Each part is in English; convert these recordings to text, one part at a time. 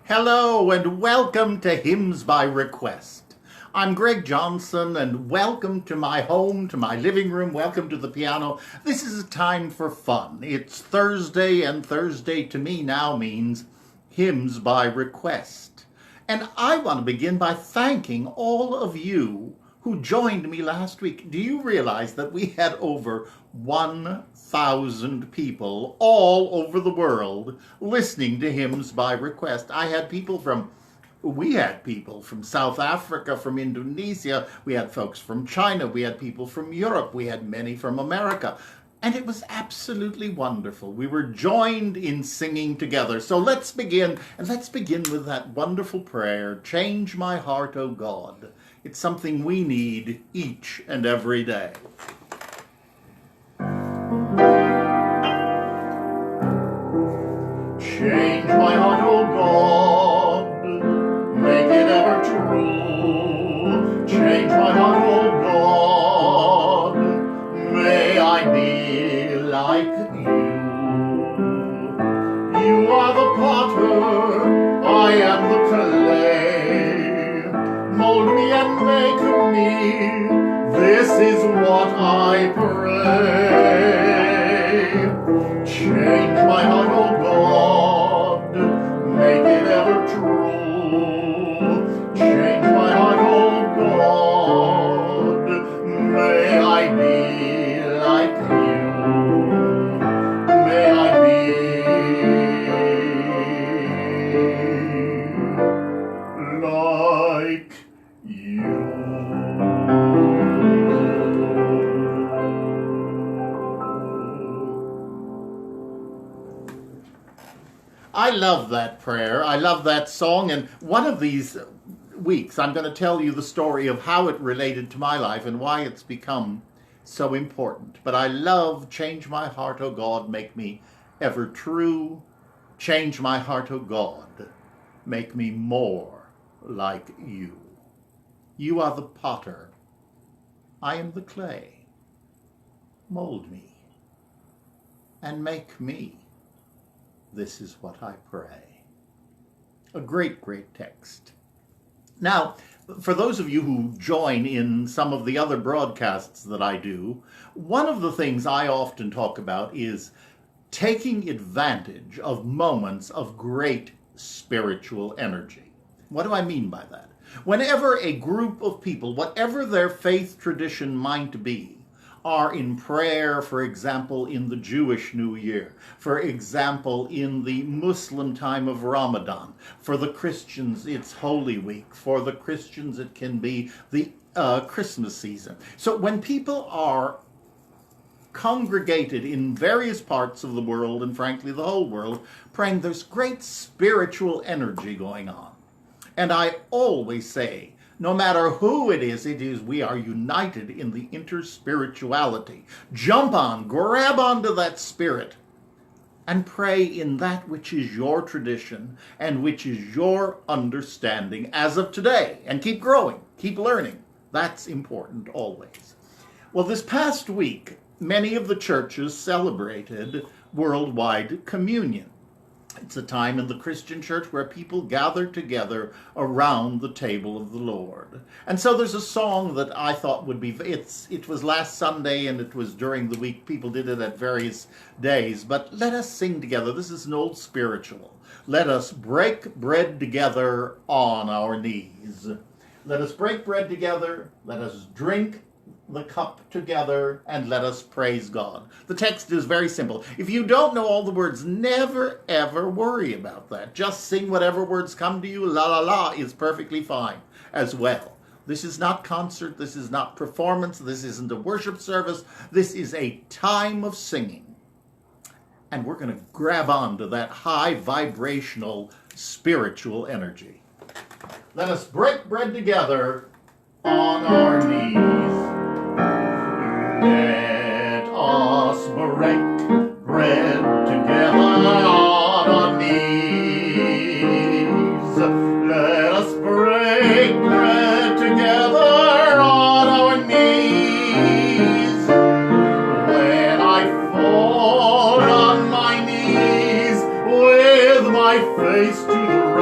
Hello and welcome to Hymns by Request. I'm Greg Johnson and welcome to my home, to my living room, welcome to the piano. This is a time for fun. It's Thursday and Thursday to me now means Hymns by Request. And I want to begin by thanking all of you who joined me last week. Do you realize that we had over 1,000 people all over the world listening to Hymns by Request? We had people from South Africa, from Indonesia, we had folks from China, we had people from Europe, we had many from America. And it was absolutely wonderful. We were joined in singing together. So let's begin, and let's begin with that wonderful prayer, Change My Heart, O God. It's something we need each and every day. Change my heart, O God, make it ever true. Change my heart, O God, may I be like you. You are the potter, I am the clay. Mold me and make me, this is what I pray. Change my heart, O God, make it ever true. Change my heart, O God, may I be like you. May I be like you. I love that prayer. I love that song. And one of these weeks, I'm going to tell you the story of how it related to my life and why it's become so important. But I love Change My Heart, O God, make me ever true. Change my heart, O God, make me more like you. You are the potter. I am the clay. Mold me and make me. This is what I pray. A great, great text. Now, for those of you who join in some of the other broadcasts that I do, one of the things I often talk about is taking advantage of moments of great spiritual energy. What do I mean by that? Whenever a group of people, whatever their faith tradition might be, are in prayer, for example, in the Jewish New Year, for example, in the Muslim time of Ramadan, for the Christians it's Holy Week, for the Christians it can be the Christmas season. So when people are congregated in various parts of the world, and frankly the whole world, praying, there's great spiritual energy going on. And I always say, no matter who it is, we are united in the interspirituality. Jump on, grab onto that spirit, and pray in that which is your tradition and which is your understanding as of today. And keep growing, keep learning. That's important always. Well, this past week, many of the churches celebrated worldwide communion. It's a time in the Christian church where people gather together around the table of the Lord. And so there's a song that I thought would be, it was last Sunday and it was during the week. People did it at various days. But let us sing together. This is an old spiritual. Let us break bread together on our knees. Let us break bread together. Let us drink the cup together, and let us praise God. The text is very simple. If you don't know all the words, never ever worry about that. Just sing whatever words come to you. La la la is perfectly fine as well. This is not concert. This is not performance. This isn't a worship service. This is a time of singing. And we're going to grab on to that high vibrational spiritual energy. Let us break bread together on our knees. Let us break bread together on our knees. Let us break bread together on our knees. When I fall on my knees with my face to the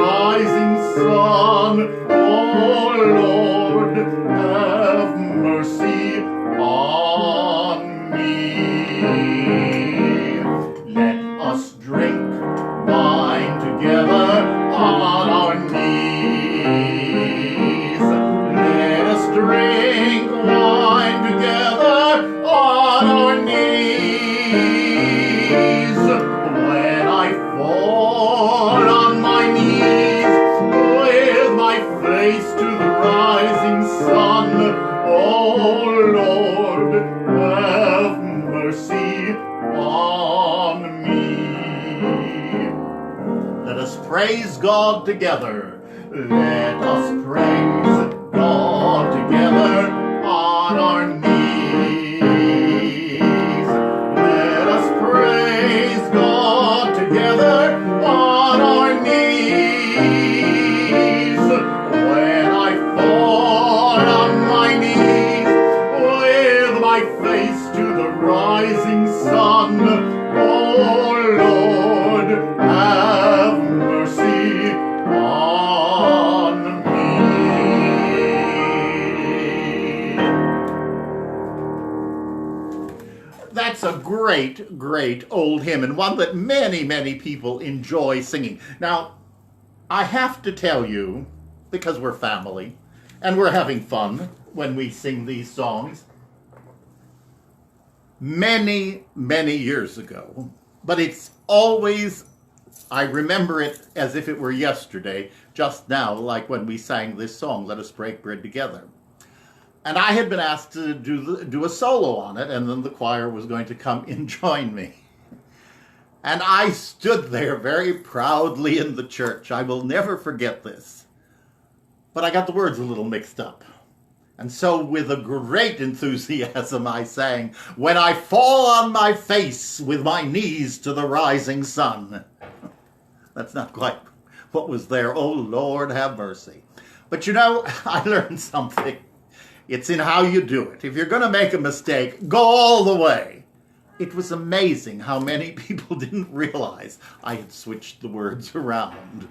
praise God together. Let us praise God together on our knees. Let us praise God together on our knees. When I fall on my knees with my face to the rising sun, oh Lord, have mercy on me. That's a great, great old hymn, and one that many, many people enjoy singing. Now, I have to tell you, because we're family, and we're having fun when we sing these songs, many, many years ago, but it's always, I remember it as if it were yesterday, just now, like when we sang this song, Let Us Break Bread Together. And I had been asked to do a solo on it, and then the choir was going to come and join me. And I stood there very proudly in the church. I will never forget this. But I got the words a little mixed up. And so with a great enthusiasm I sang, when I fall on my face with my knees to the rising sun. That's not quite what was there. Oh, Lord, have mercy. But you know, I learned something. It's in how you do it. If you're going to make a mistake, go all the way. It was amazing how many people didn't realize I had switched the words around.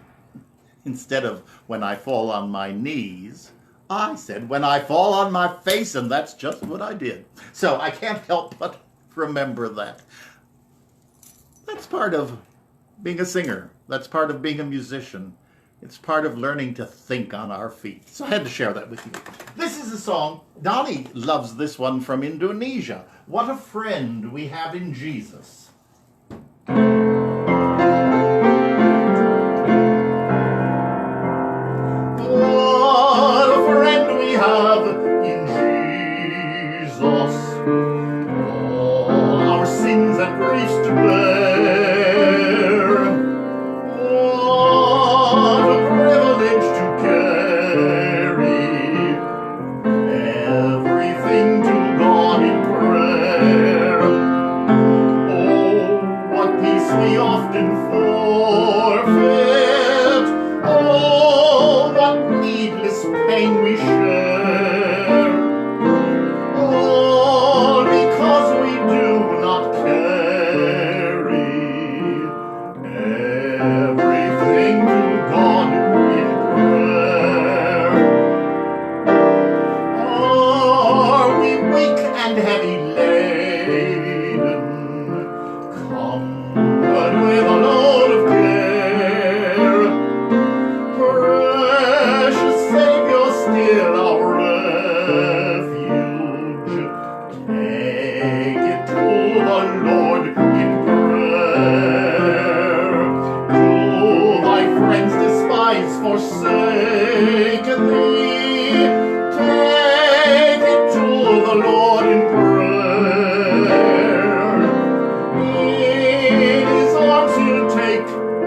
Instead of when I fall on my knees, I said when I fall on my face, and that's just what I did. So I can't help but remember that. That's part of being a singer. That's part of being a musician. It's part of learning to think on our feet. So I had to share that with you. This is a song, Donnie loves this one, from Indonesia. What a friend we have in Jesus. What a friend we have in Jesus. All our sins and griefs to bear. We often forfeit. Oh, what needless pain we share. All because we do not carry everything to God in prayer. Are we weak and heavy laden? Come with a load of care, precious Savior, still our refuge. Take it to the Lord in prayer. Do thy friends despise, forsake thee? Take it to the Lord in prayer.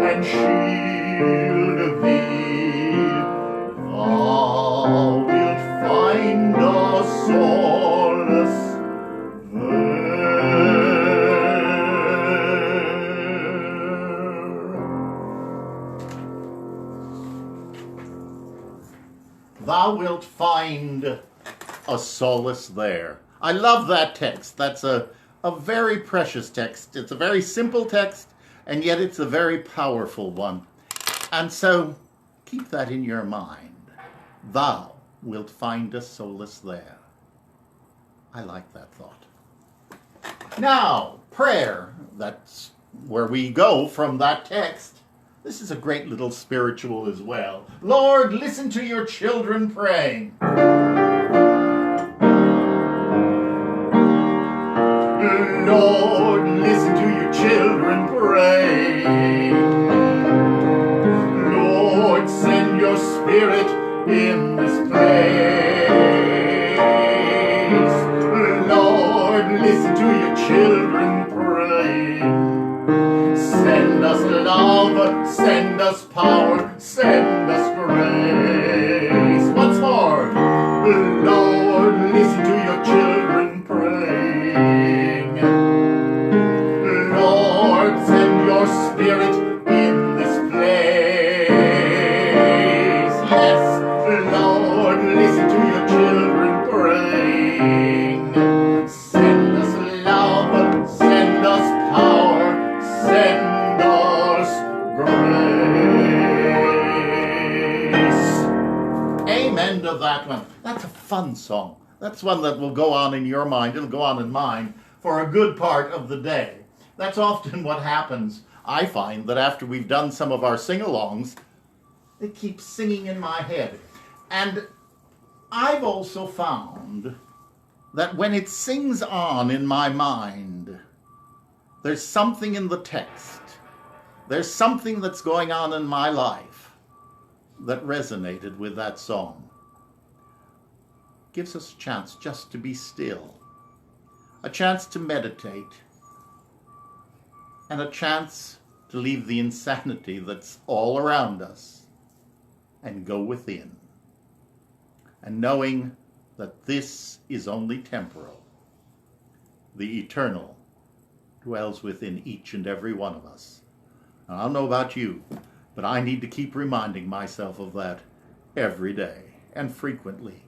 And shield thee, thou wilt find a solace there. Thou wilt find a solace there. I love that text. That's a very precious text. It's a very simple text, and yet it's a very powerful one. And so keep that in your mind. Thou wilt find a solace there. I like that thought. Now, prayer. That's where we go from that text. This is a great little spiritual as well. Lord, listen to your children praying. Lord, listen to your children pray. Lord, send your spirit in this place. Lord, listen to your children pray. Send us love, send us power, fun song. That's one that will go on in your mind. It'll go on in mine for a good part of the day. That's often what happens. I find that after we've done some of our sing-alongs, it keeps singing in my head. And I've also found that when it sings on in my mind, there's something in the text, there's something that's going on in my life that resonated with that song. Gives us a chance just to be still, a chance to meditate, and a chance to leave the insanity that's all around us and go within. And knowing that this is only temporal, the eternal dwells within each and every one of us. And I don't know about you, but I need to keep reminding myself of that every day and frequently,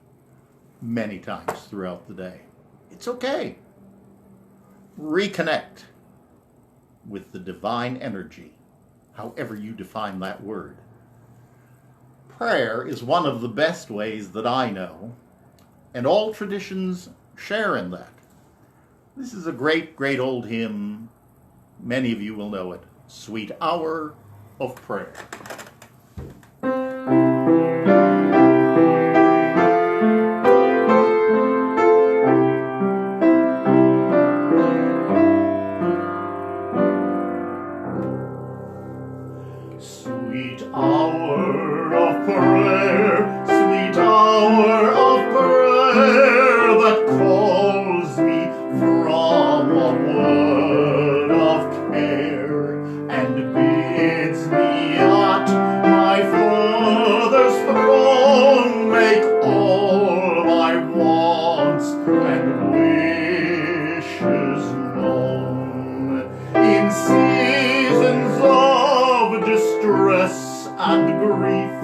many times throughout the day. It's okay. Reconnect with the divine energy, however you define that word. Prayer is one of the best ways that I know, and all traditions share in that. This is a great, great old hymn. Many of you will know it. Sweet Hour of Prayer. Sweet hour of prayer, sweet hour of prayer that calls me from a world of care and bids me at my Father's throne make all my wants and wishes known. In seasons of distress and grief,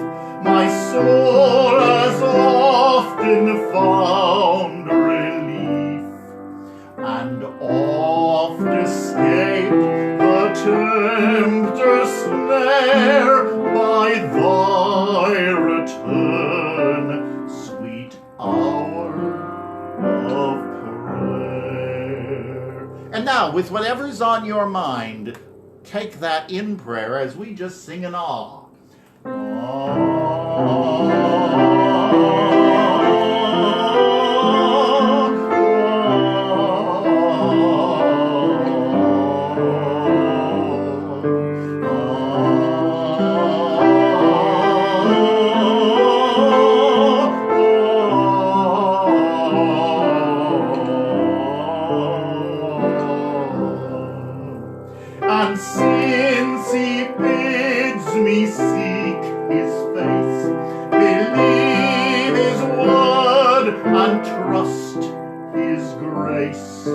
my soul has often found relief, and oft escaped the tempter's snare by thy return, sweet hour of prayer. And now, with whatever's on your mind, take that in prayer as we just sing an awe. And since he bids me seek his face, believe his word and trust his grace,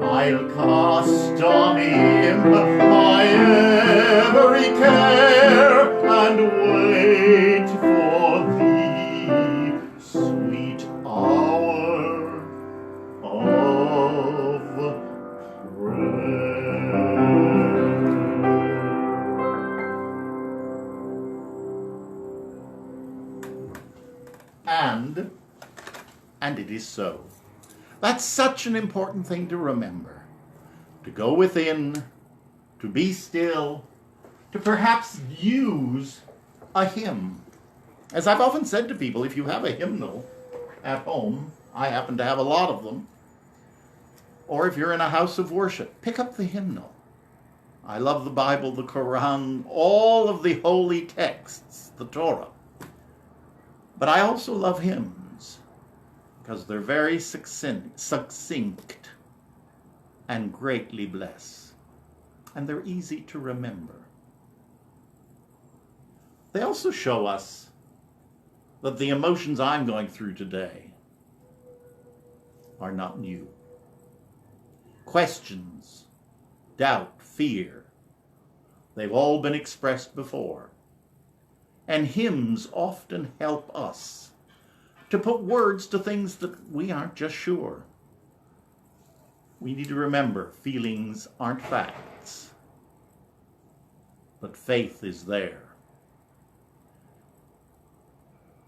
I'll cast on him my every care and wait for thee, sweet hour of prayer. And it is so. That's such an important thing to remember. To go within, to be still, to perhaps use a hymn. As I've often said to people, if you have a hymnal at home, I happen to have a lot of them, or if you're in a house of worship, pick up the hymnal. I love the Bible, the Quran, all of the holy texts, the Torah. But I also love hymns because they're very succinct and greatly bless. And they're easy to remember. They also show us that the emotions I'm going through today are not new. Questions, doubt, fear, they've all been expressed before. And hymns often help us to put words to things that we aren't just sure. We need to remember feelings aren't facts, but faith is there.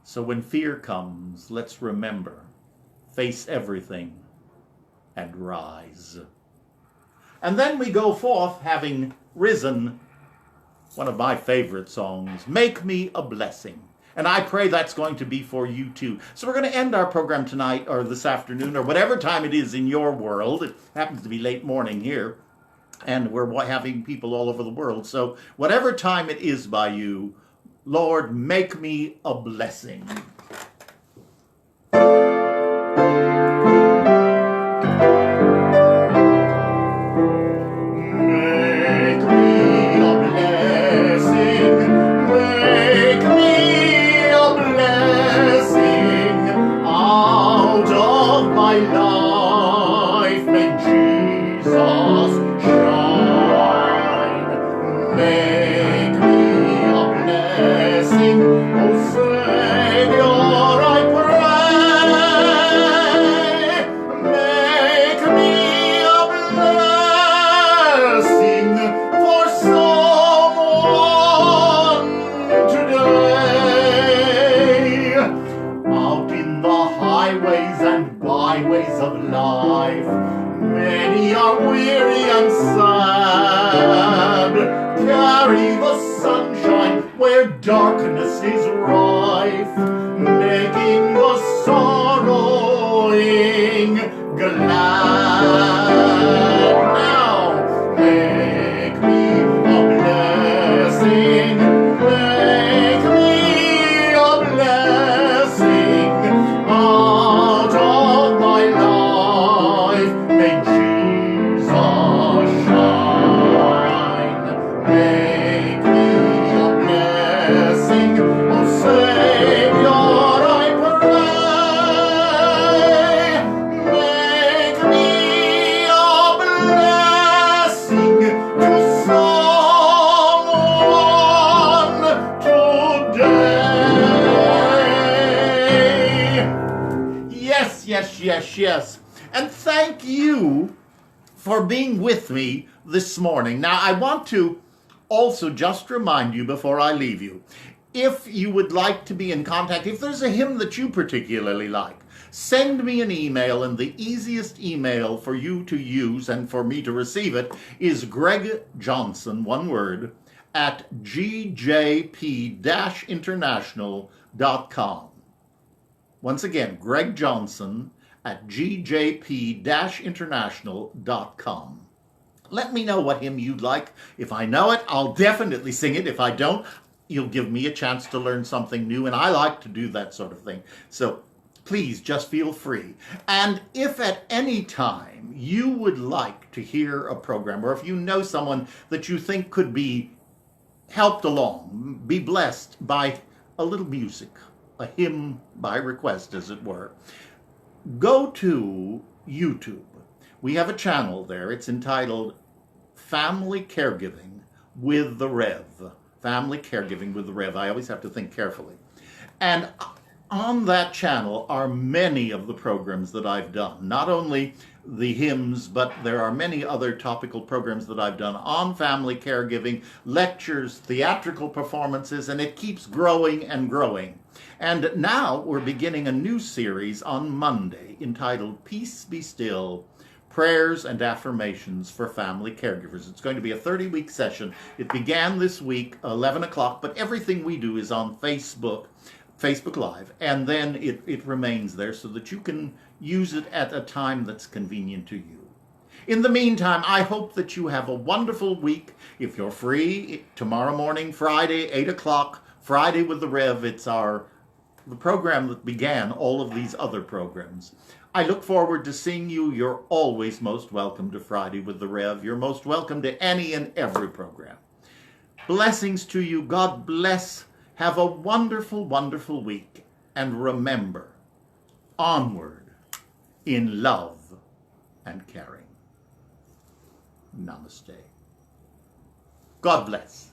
So when fear comes, let's remember face everything, and rise. And then we go forth having risen, one of my favorite songs, Make Me a Blessing. And I pray that's going to be for you too. So we're going to end our program tonight or this afternoon or whatever time it is in your world. It happens to be late morning here, and we're having people all over the world. So whatever time it is by you, Lord, make me a blessing. Darkness is rife, making the sorrowing glad. Now, make me a blessing, make me a blessing out of my life. May Jesus shine. Make me a blessing, oh Savior, I pray. Make me a blessing to someone today. Yes, yes, yes, yes. And thank you for being with me this morning. Now, I want to also just remind you before I leave you, if you would like to be in contact, if there's a hymn that you particularly like, send me an email, and the easiest email for you to use and for me to receive it is Greg Johnson, one word, at gjp-international.com. Once again, Greg Johnson at gjp-international.com. Let me know what hymn you'd like. If I know it, I'll definitely sing it. If I don't, you'll give me a chance to learn something new, and I like to do that sort of thing. So please just feel free. And if at any time you would like to hear a program, or if you know someone that you think could be helped along, be blessed by a little music, a hymn by request, as it were, go to YouTube. We have a channel there. It's entitled Family Caregiving with the Rev. Family Caregiving with the Rev. I always have to think carefully. And on that channel are many of the programs that I've done. Not only the hymns, but there are many other topical programs that I've done on family caregiving, lectures, theatrical performances, and it keeps growing and growing. And now we're beginning a new series on Monday entitled Peace Be Still, Prayers and Affirmations for Family Caregivers. It's going to be a 30-week session. It began this week, 11 o'clock, but everything we do is on Facebook Live, and then it remains there so that you can use it at a time that's convenient to you. In the meantime, I hope that you have a wonderful week. If you're free, tomorrow morning, Friday, 8 o'clock, Friday with the Rev, it's the program that began all of these other programs. I look forward to seeing you. You're always most welcome to Friday with the Rev. You're most welcome to any and every program. Blessings to you. God bless. Have a wonderful, wonderful week. And remember, onward in love and caring. Namaste. God bless.